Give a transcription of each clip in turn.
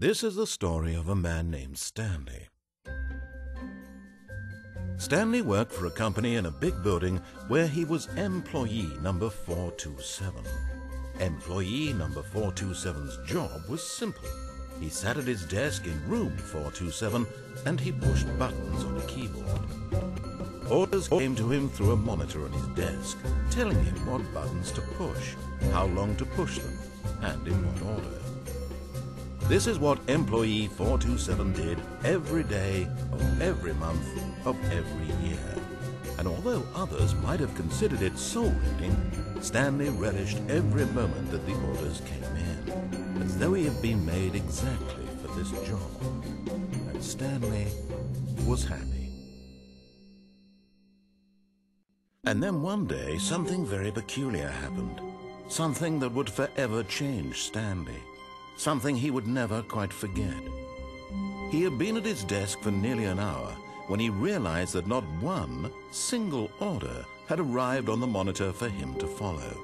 This is the story of a man named Stanley. Stanley worked for a company in a big building where he was employee number 427. Employee number 427's job was simple. He sat at his desk in room 427 and he pushed buttons on a keyboard. Orders came to him through a monitor on his desk, telling him what buttons to push, how long to push them, and in what order. This is what employee 427 did every day of every month of every year. And although others might have considered it soul-rending, Stanley relished every moment that the orders came in, as though he had been made exactly for this job. And Stanley was happy. And then one day, something very peculiar happened. Something that would forever change Stanley. Something he would never quite forget. He had been at his desk for nearly an hour when he realized that not one single order had arrived on the monitor for him to follow.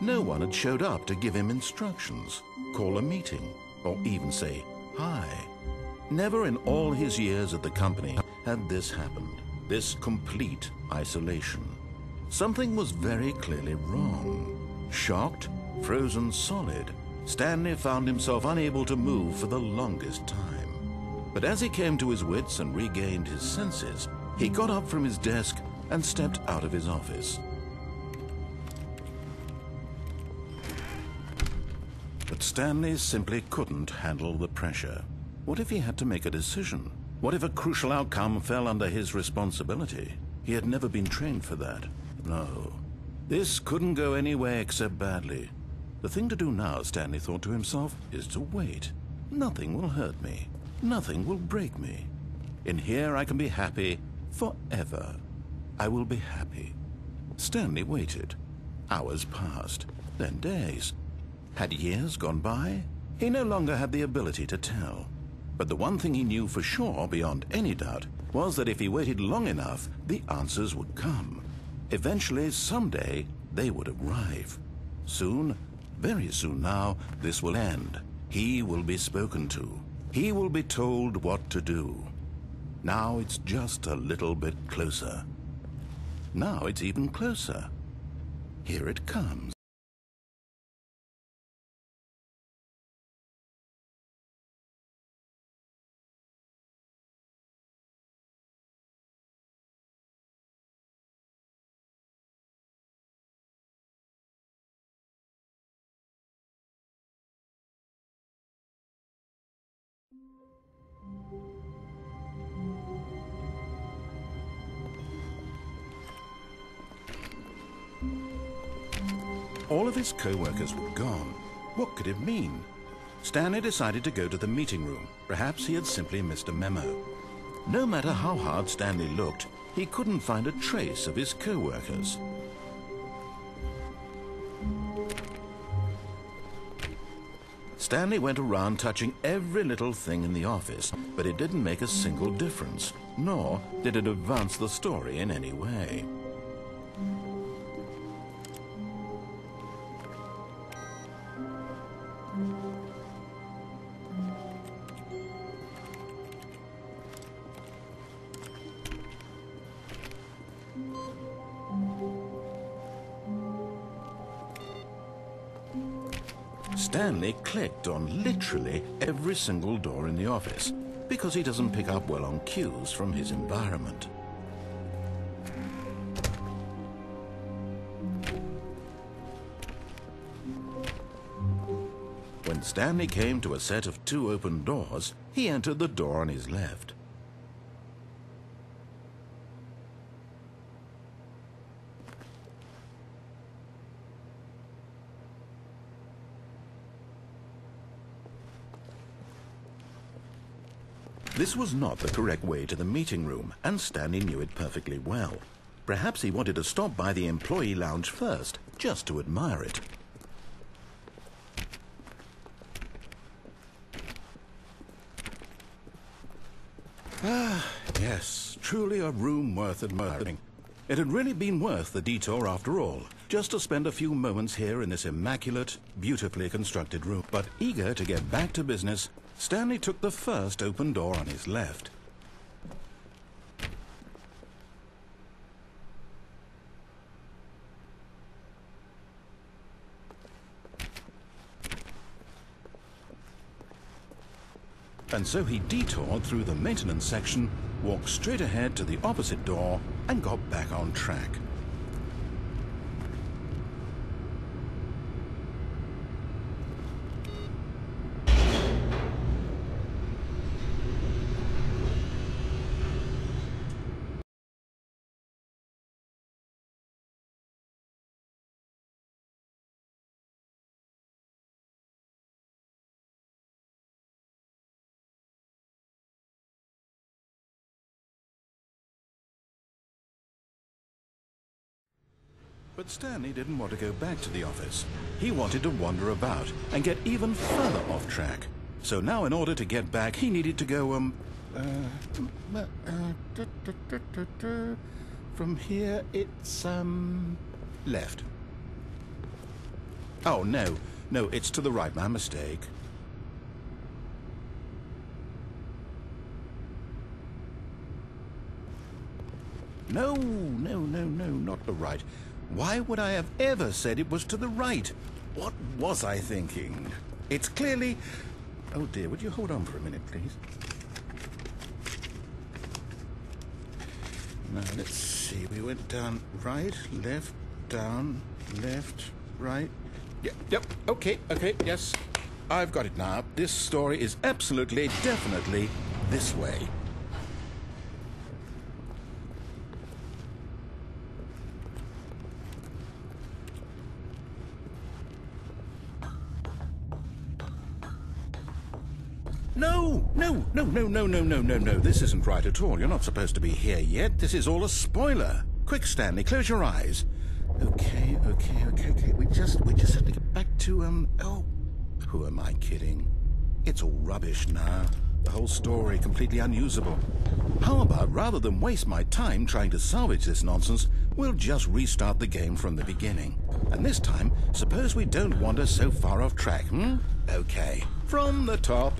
No one had showed up to give him instructions, call a meeting, or even say hi. Never in all his years at the company had this happened, this complete isolation. Something was very clearly wrong. Shocked, frozen solid, Stanley found himself unable to move for the longest time. But as he came to his wits and regained his senses, he got up from his desk and stepped out of his office. But Stanley simply couldn't handle the pressure. What if he had to make a decision? What if a crucial outcome fell under his responsibility? He had never been trained for that. No. This couldn't go any way except badly. The thing to do now, Stanley thought to himself, is to wait. Nothing will hurt me. Nothing will break me. In here I can be happy forever. I will be happy. Stanley waited. Hours passed, then days. Had years gone by? He no longer had the ability to tell. But the one thing he knew for sure, beyond any doubt, was that if he waited long enough, the answers would come. Eventually, someday, they would arrive. Soon, very soon now, this will end. He will be spoken to. He will be told what to do. Now it's just a little bit closer. Now it's even closer. Here it comes. All of his co-workers were gone. What could it mean? Stanley decided to go to the meeting room. Perhaps he had simply missed a memo. No matter how hard Stanley looked, he couldn't find a trace of his co-workers. Stanley went around touching every little thing in the office, but it didn't make a single difference, nor did it advance the story in any way. Stanley clicked on literally every single door in the office because he doesn't pick up well on cues from his environment. When Stanley came to a set of 2 open doors, he entered the door on his left. This was not the correct way to the meeting room, and Stanley knew it perfectly well. Perhaps he wanted to stop by the employee lounge first, just to admire it. Ah, yes, truly a room worth admiring. It had really been worth the detour after all, just to spend a few moments here in this immaculate, beautifully constructed room. But eager to get back to business, Stanley took the first open door on his left. And so he detoured through the maintenance section, walked straight ahead to the opposite door, and got back on track. But Stanley didn't want to go back to the office. He wanted to wander about and get even further off track. So now in order to get back, he needed to go, from here it's, left. Oh, no, it's to the right, my mistake. No, not the right. Why would I have ever said it was to the right? What was I thinking? It's clearly... Oh dear, would you hold on for a minute, please? Now, let's see. We went down right, left, down, left, right. Yep, okay, yes. I've got it now. This story is absolutely, definitely this way. No. This isn't right at all. You're not supposed to be here yet. This is all a spoiler. Quick, Stanley, close your eyes. Okay. We just have to get back to, oh, who am I kidding? It's all rubbish now. The whole story completely unusable. How about, rather than waste my time trying to salvage this nonsense, we'll just restart the game from the beginning. And this time, suppose we don't wander so far off track, Okay. From the top.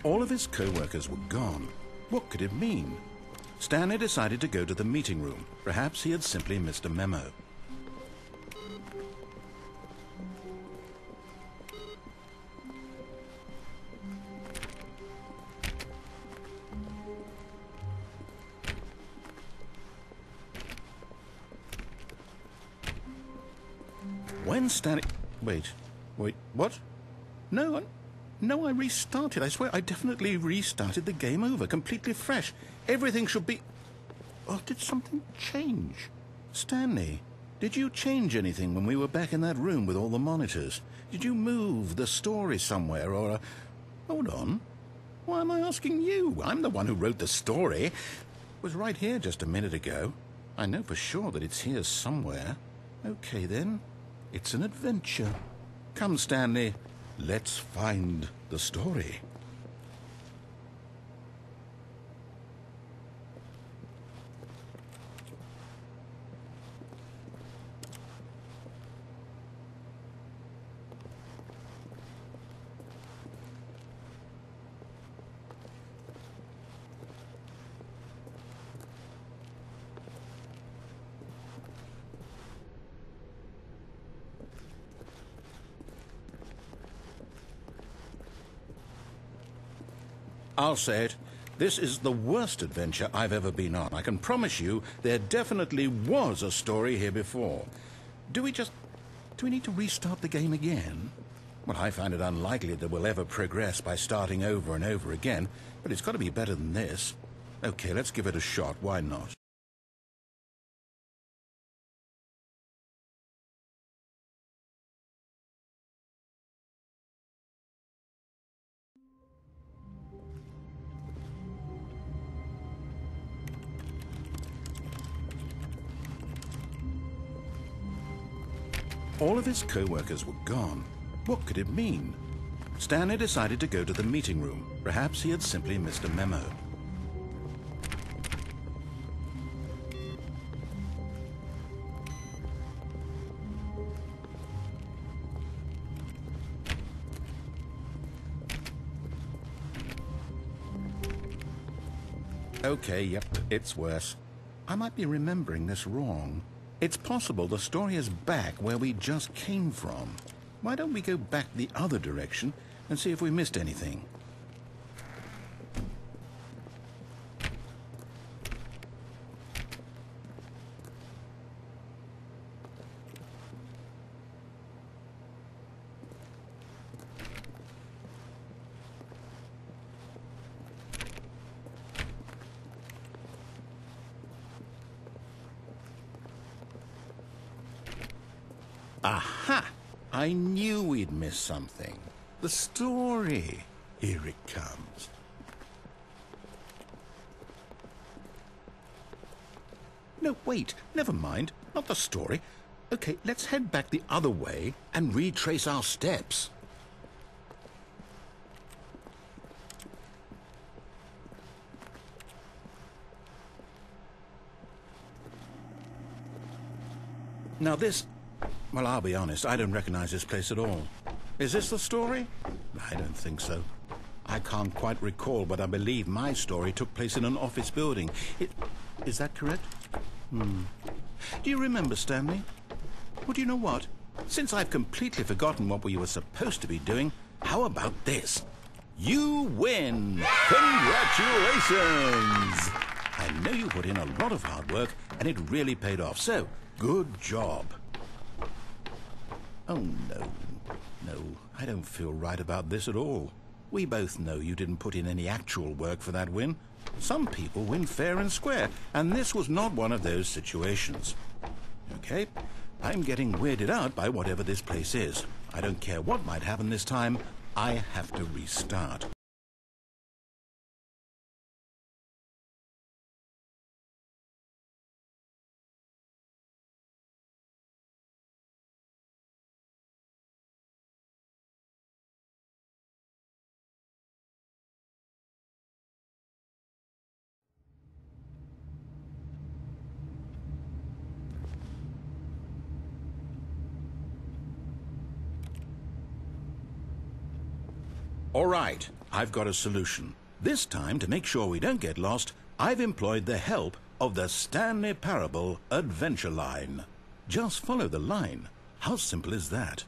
All of his co-workers were gone. What could it mean? Stanley decided to go to the meeting room. Perhaps he had simply missed a memo. When Stanley... Wait, what? No, I restarted. I swear I definitely restarted the game over, completely fresh. Everything should be... Oh, did something change? Stanley, did you change anything when we were back in that room with all the monitors? Did you move the story somewhere, or... Hold on. Why am I asking you? I'm the one who wrote the story. It was right here just a minute ago. I know for sure that it's here somewhere. Okay, then. It's an adventure. Come, Stanley. Let's find the story. I'll say it. This is the worst adventure I've ever been on. I can promise you there definitely was a story here before. Do we need to restart the game again? Well, I find it unlikely that we'll ever progress by starting over and over again, but it's got to be better than this. Okay, let's give it a shot. Why not? All of his co-workers were gone. What could it mean? Stanley decided to go to the meeting room. Perhaps he had simply missed a memo. Okay, yep, it's worse. I might be remembering this wrong. It's possible the story is back where we just came from. Why don't we go back the other direction and see if we missed anything? Aha! I knew we'd miss something. The story. Here it comes. No, wait. Never mind. Not the story. Okay, let's head back the other way and retrace our steps. Now this... Well, I'll be honest, I don't recognize this place at all. Is this the story? I don't think so. I can't quite recall, but I believe my story took place in an office building. Is that correct? Do you remember, Stanley? Well, do you know what? Since I've completely forgotten what we were supposed to be doing, how about this? You win! Congratulations! I know you put in a lot of hard work, and it really paid off, so good job. Oh, no. No, I don't feel right about this at all. We both know you didn't put in any actual work for that win. Some people win fair and square, and this was not one of those situations. Okay, I'm getting weirded out by whatever this place is. I don't care what might happen this time. I have to restart. All right, I've got a solution. This time, to make sure we don't get lost, I've employed the help of the Stanley Parable Adventure Line. Just follow the line. How simple is that?